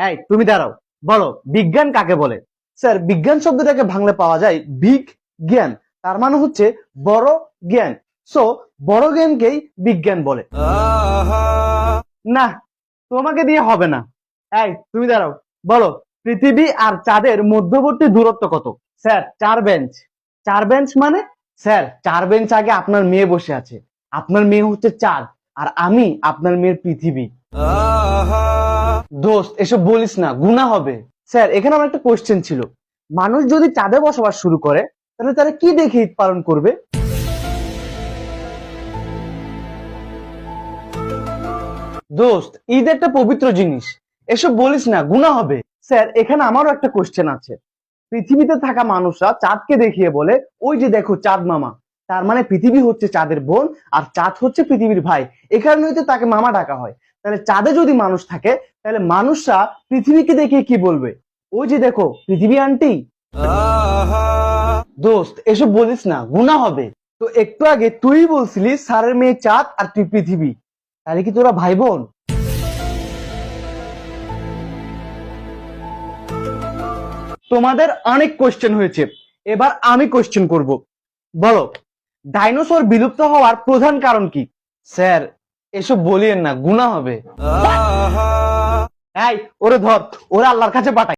এই তুমি দাঁড়াও, বলো বিজ্ঞান কাকে বলে? স্যার, বিজ্ঞান শব্দটাকে ভাঙলে পাওয়া যায় বিগ জ্ঞান, তার মানে হচ্ছে বড় জ্ঞান। সো বড় জ্ঞানকেই বিজ্ঞান বলে। না, তোমাকে দিয়ে হবে না। এই তুমি দাঁড়াও, বলো পৃথিবী আর চাঁদের মধ্যবর্তী দূরত্ব কত? Sir, 4 bench. 4 বেঞ্চ মানে? স্যার, 4 বেঞ্চ আগে আপনার মেয়ে বসে আছে। আপনার মেয়ে হচ্ছে চাঁদ, আর আমি আপনার মেয়ের পৃথিবী। দোস্ত, এসব বলিস না, গুনাহ হবে। স্যার, এখানে আমার একটা কোশ্চেন ছিল, মানুষ যদি চাঁদে বসবাস শুরু করে তাহলে তারা কি দেখে ঈদ পালন করবে? দোস্ত, ঈদ একটা পবিত্র জিনিস, এসব বলিস না, গুনাহ হবে। স্যার, এখানে আমারও একটা কোশ্চেন আছে, পৃথিবীতে থাকা মানুষরা চাঁদকে দেখিয়ে বলে ওই যে দেখো চাঁদ মামা, তার মানে পৃথিবী হচ্ছে চাঁদের বোন আর চাঁদ হচ্ছে পৃথিবীর ভাই, এ কারণেই তো তাকে মামা ডাকা হয়। তাহলে চাঁদে যদি মানুষ থাকে তাহলে মানুষরা পৃথিবীকে দেখিয়ে কি বলবে? ওই যে দেখো পৃথিবী আন্টি। দোস্ত, এসব বলিস না, গুনাহ হবে। তো একটু আগে তুই বলছিলি স্যারের মেয়ে চাঁদ আর তুই পৃথিবী, তাহলে কি তোরা ভাই বোন? তোমাদের অনেক কোশ্চেন হয়েছে, এবার আমি কোশ্চেন করব। বলো, ডাইনোসর বিলুপ্ত হওয়ার প্রধান কারণ কি? স্যার, এসব বলিয়েন না, গুনাহ হবে। এই, ওরে ধর, ওরে আল্লাহর কাছে পাঠাই।